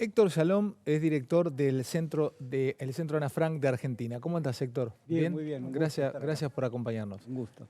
Héctor Shalom es director del Centro Ana Frank de Argentina. ¿Cómo estás, Héctor? Bien, muy bien. Un gusto Gracias, estar acá. gracias por acompañarnos. Un gusto.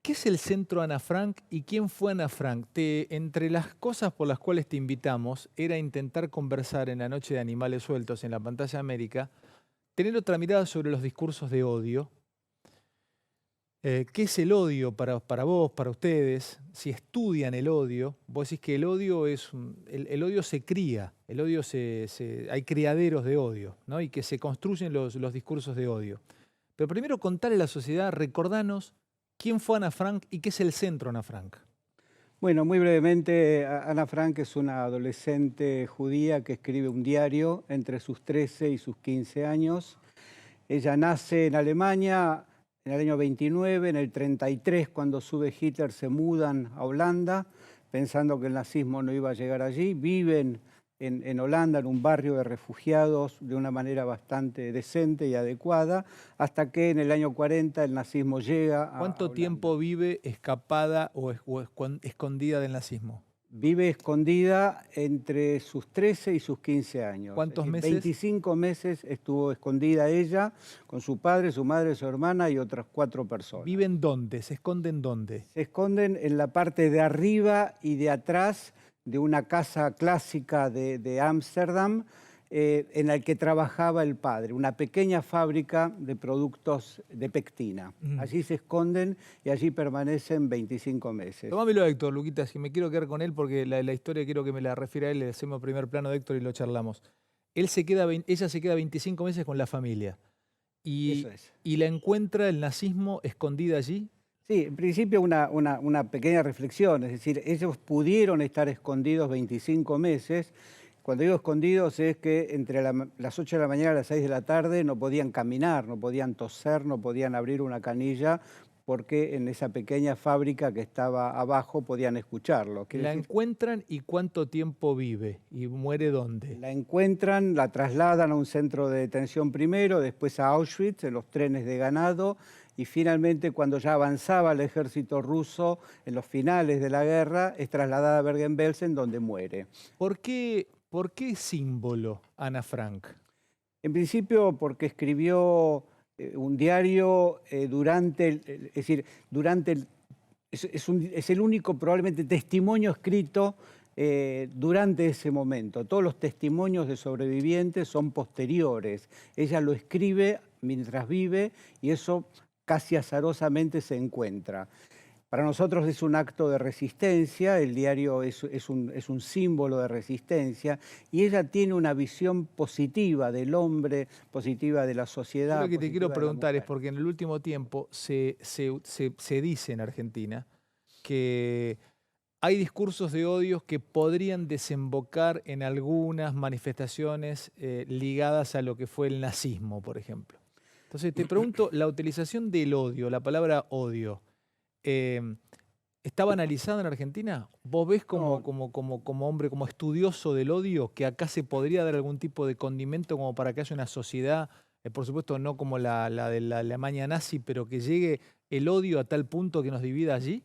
¿Qué es el Centro Ana Frank y quién fue Ana Frank? Entre las cosas por las cuales te invitamos era intentar conversar en la noche de Animales Sueltos en la pantalla América, tener otra mirada sobre los discursos de odio. ¿Qué es el odio para vos, para ustedes? Si estudian el odio, vos decís que el odio el odio se cría, hay criaderos de odio, ¿no? Y que se construyen los discursos de odio. Pero primero contarle a la sociedad, recordanos quién fue Ana Frank y qué es el Centro Ana Frank. Bueno, muy brevemente, Ana Frank es una adolescente judía que escribe un diario entre sus 13 y sus 15 años. Ella nace en Alemania en el año 29, en el 33, cuando sube Hitler, se mudan a Holanda, pensando que el nazismo no iba a llegar allí. Viven en Holanda, en un barrio de refugiados, de una manera bastante decente y adecuada, hasta que en el año 40 el nazismo llega a ¿Cuánto Holanda. tiempo vive escapada o escondida del nazismo? Vive escondida entre sus 13 y sus 15 años. ¿Cuántos Es decir, meses? 25 meses estuvo escondida ella con su padre, su madre, su hermana y otras 4 personas. ¿Viven dónde? ¿Se esconden dónde? Se esconden en la parte de arriba y de atrás de una casa clásica de Ámsterdam, en la que trabajaba el padre, una pequeña fábrica de productos de pectina. Allí se esconden y allí permanecen 25 meses. Tomámelo a Héctor, Luquita, si me quiero quedar con él porque la historia quiero que me la refiera a él, le hacemos primer plano de Héctor y lo charlamos. Ella se queda 25 meses con la familia Eso es. y la encuentra el nazismo escondida allí. Sí, en principio una pequeña reflexión, es decir, ellos pudieron estar escondidos 25 meses. Cuando digo escondidos es que entre las 8 de la mañana y las 6 de la tarde no podían caminar, no podían toser, no podían abrir una canilla, porque en esa pequeña fábrica que estaba abajo podían escucharlo. La encuentran y cuánto tiempo vive y muere dónde. La encuentran, la trasladan a un centro de detención primero, después a Auschwitz, en los trenes de ganado, y finalmente, cuando ya avanzaba el ejército ruso, en los finales de la guerra, es trasladada a Bergen-Belsen, donde muere. ¿Por qué símbolo Ana Frank? En principio, porque escribió un diario es el único probablemente testimonio escrito durante ese momento. Todos los testimonios de sobrevivientes son posteriores. Ella lo escribe mientras vive y eso casi azarosamente se encuentra. Para nosotros es un acto de resistencia, el diario es un símbolo de resistencia y ella tiene una visión positiva del hombre, positiva de la sociedad. Yo lo que te quiero preguntar es porque en el último tiempo se dice en Argentina que hay discursos de odios que podrían desembocar en algunas manifestaciones ligadas a lo que fue el nazismo, por ejemplo. Entonces te pregunto, la utilización del odio, la palabra odio, ¿estaba analizada en Argentina? ¿Vos ves como hombre, como estudioso del odio, que acá se podría dar algún tipo de condimento como para que haya una sociedad, por supuesto no como la de la Alemania nazi, pero que llegue el odio a tal punto que nos divida allí?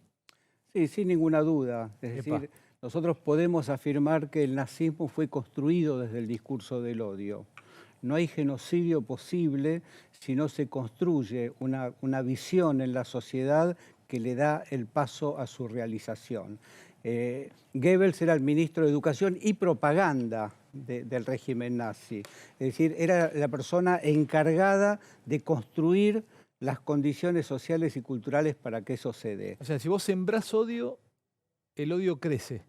Sí, sin ninguna duda. Es decir, nosotros podemos afirmar que el nazismo fue construido desde el discurso del odio. No hay genocidio posible si no se construye una visión en la sociedad que le da el paso a su realización. Goebbels era el ministro de Educación y Propaganda del régimen nazi. Es decir, era la persona encargada de construir las condiciones sociales y culturales para que eso se dé. O sea, si vos sembrás odio, el odio crece.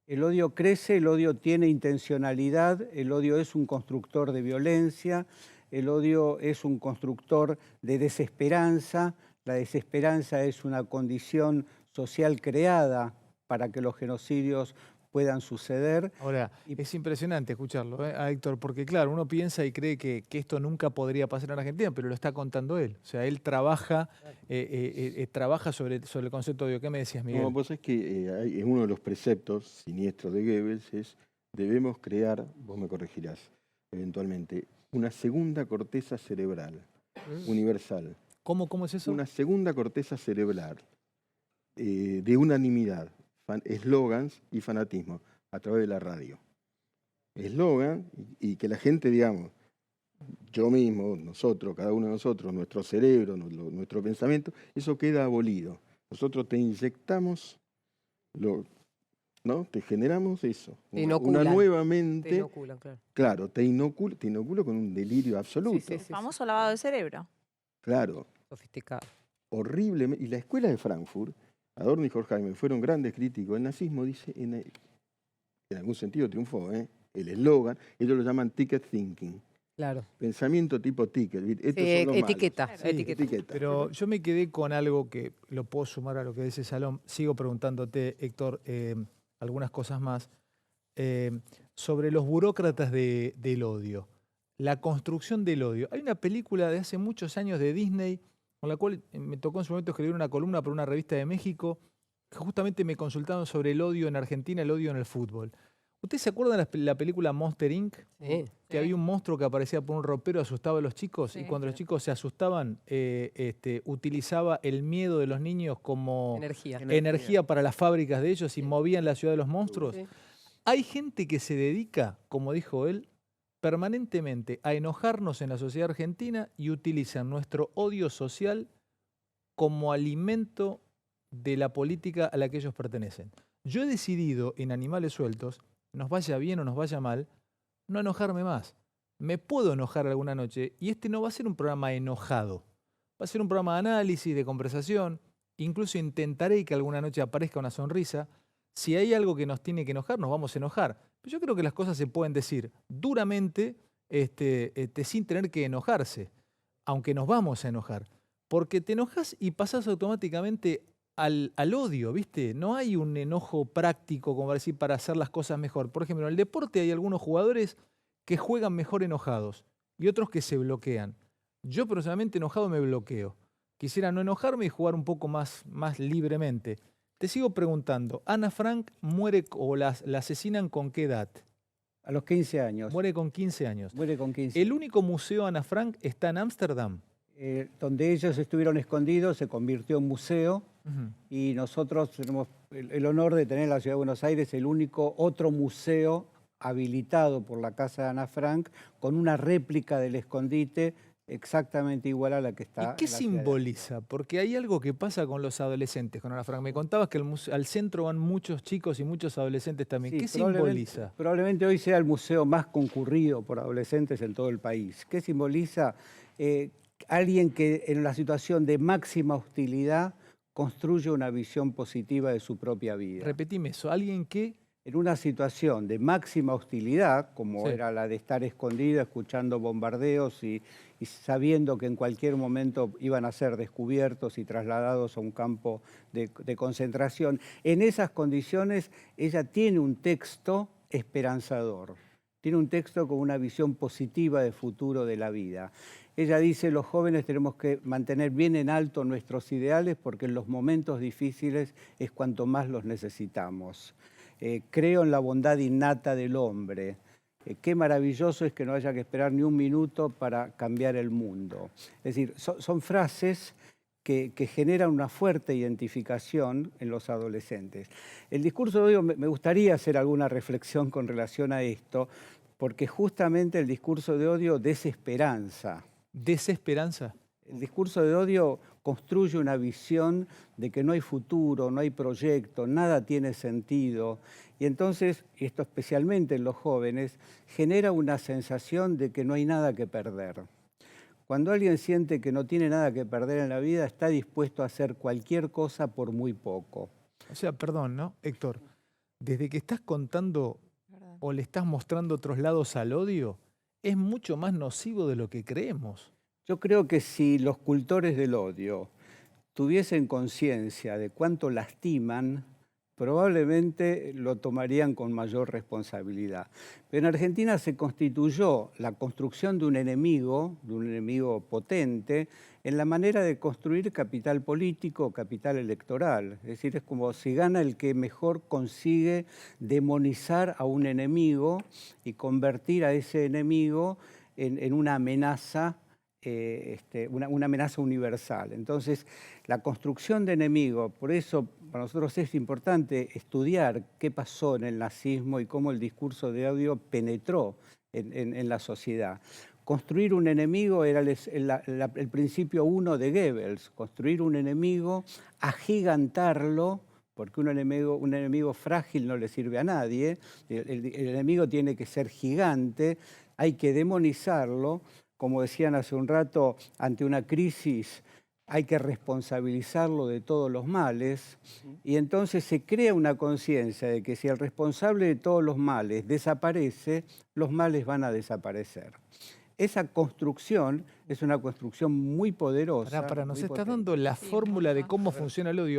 El odio crece, el odio tiene intencionalidad, el odio es un constructor de violencia, el odio es un constructor de desesperanza. La desesperanza es una condición social creada para que los genocidios puedan suceder. Ahora, es impresionante escucharlo, a Héctor, porque claro, uno piensa y cree que esto nunca podría pasar en Argentina, pero lo está contando él. O sea, él trabaja sobre el concepto de odio. ¿Qué me decías, Miguel? No, vos es que uno de los preceptos siniestros de Goebbels es: debemos crear, vos me corregirás eventualmente, una segunda corteza cerebral universal. ¿Cómo es eso? Una segunda corteza cerebral de unanimidad, eslogans y fanatismo a través de la radio. eslogan y que la gente, digamos, yo mismo, nosotros, cada uno de nosotros, nuestro cerebro, nuestro pensamiento, eso queda abolido. Nosotros te inyectamos, ¿no? Te generamos eso, Te una inoculan. nueva Te mente. inoculan, claro. Claro, te inoculo con un delirio absoluto. Sí, sí, sí, sí. Famoso lavado de cerebro. Claro, Sofisticado. horrible. Y la escuela de Frankfurt, Adorno y Horkheimer fueron grandes críticos del nazismo, dice, en algún sentido triunfó, ¿eh? El eslogan, ellos lo llaman ticket thinking. Claro. Pensamiento tipo ticket. Estos Sí, son los etiqueta, malos. Sí, Etiqueta. Pero yo me quedé con algo que lo puedo sumar a lo que dice Salom. Sigo preguntándote, Héctor, algunas cosas más. Sobre los burócratas del odio. La construcción del odio. Hay una película de hace muchos años de Disney, con la cual me tocó en su momento escribir una columna para una revista de México, que justamente me consultaron sobre el odio en Argentina, el odio en el fútbol. ¿Ustedes se acuerdan de la película Monster Inc.? Sí. Que había un monstruo que aparecía por un ropero, asustaba a los chicos, y Sí. cuando los chicos se asustaban, utilizaba el miedo de los niños como Energía. energía para las fábricas de ellos y movían la ciudad de los monstruos. Sí. Hay gente que se dedica, como dijo él, permanentemente a enojarnos en la sociedad argentina y utilizan nuestro odio social como alimento de la política a la que ellos pertenecen. Yo he decidido en Animales Sueltos, nos vaya bien o nos vaya mal, no enojarme más. Me puedo enojar alguna noche y este no va a ser un programa enojado. Va a ser un programa de análisis, de conversación. Incluso intentaré que alguna noche aparezca una sonrisa. Si hay algo que nos tiene que enojar, nos vamos a enojar. Pero yo creo que las cosas se pueden decir duramente, sin tener que enojarse, aunque nos vamos a enojar. Porque te enojas y pasas automáticamente al odio, ¿viste? No hay un enojo práctico, como decir, para hacer las cosas mejor. Por ejemplo, en el deporte hay algunos jugadores que juegan mejor enojados y otros que se bloquean. Yo personalmente enojado me bloqueo. Quisiera no enojarme y jugar un poco más libremente. Te sigo preguntando, Ana Frank muere o la asesinan ¿con qué edad? A los 15 años. Muere con 15 años. Muere con 15. El único museo Ana Frank está en Ámsterdam. Donde ellos estuvieron escondidos se convirtió en museo. Ujú. Y nosotros tenemos el honor de tener en la Ciudad de Buenos Aires el único otro museo habilitado por la Casa de Ana Frank con una réplica del escondite exactamente igual a la que está. ¿Y qué en la Ciudad de simboliza? Porque hay algo que pasa con los adolescentes, con Ana Frank. Me contabas que al centro van muchos chicos y muchos adolescentes también. Sí, ¿Qué simboliza? Probablemente hoy sea el museo más concurrido por adolescentes en todo el país. ¿Qué simboliza? Alguien que en una situación de máxima hostilidad construye una visión positiva de su propia vida. Repetime eso. ¿Alguien que? En una situación de máxima hostilidad, como Sí. era la de estar escondido, escuchando bombardeos y sabiendo que en cualquier momento iban a ser descubiertos y trasladados a un campo de concentración, en esas condiciones ella tiene un texto esperanzador, tiene un texto con una visión positiva de futuro de la vida. Ella dice, los jóvenes tenemos que mantener bien en alto nuestros ideales porque en los momentos difíciles es cuanto más los necesitamos. Creo en la bondad innata del hombre. Qué maravilloso es que no haya que esperar ni un minuto para cambiar el mundo. Es decir, son frases que generan una fuerte identificación en los adolescentes. El discurso de odio, me gustaría hacer alguna reflexión con relación a esto, porque justamente el discurso de odio desesperanza. ¿Desesperanza? El discurso de odio construye una visión de que no hay futuro, no hay proyecto, nada tiene sentido. Y entonces, esto especialmente en los jóvenes, genera una sensación de que no hay nada que perder. Cuando alguien siente que no tiene nada que perder en la vida, está dispuesto a hacer cualquier cosa por muy poco. O sea, perdón, ¿no, Héctor? Desde que estás contando o le estás mostrando otros lados al odio, es mucho más nocivo de lo que creemos. Yo creo que si los cultores del odio tuviesen conciencia de cuánto lastiman, probablemente lo tomarían con mayor responsabilidad. Pero en Argentina se constituyó la construcción de un enemigo potente, en la manera de construir capital político, capital electoral. Es decir, es como si gana el que mejor consigue demonizar a un enemigo y convertir a ese enemigo en una amenaza una amenaza universal. Entonces, la construcción de enemigos, por eso para nosotros es importante estudiar qué pasó en el nazismo y cómo el discurso de odio penetró en la sociedad. Construir un enemigo era el principio 1 de Goebbels, construir un enemigo, agigantarlo, porque un enemigo frágil no le sirve a nadie, el enemigo tiene que ser gigante, hay que demonizarlo, como decían hace un rato, ante una crisis hay que responsabilizarlo de todos los males, y entonces se crea una conciencia de que si el responsable de todos los males desaparece, los males van a desaparecer. Esa construcción es una construcción muy poderosa. Nos muy estás potente. dando la fórmula de cómo funciona el odio.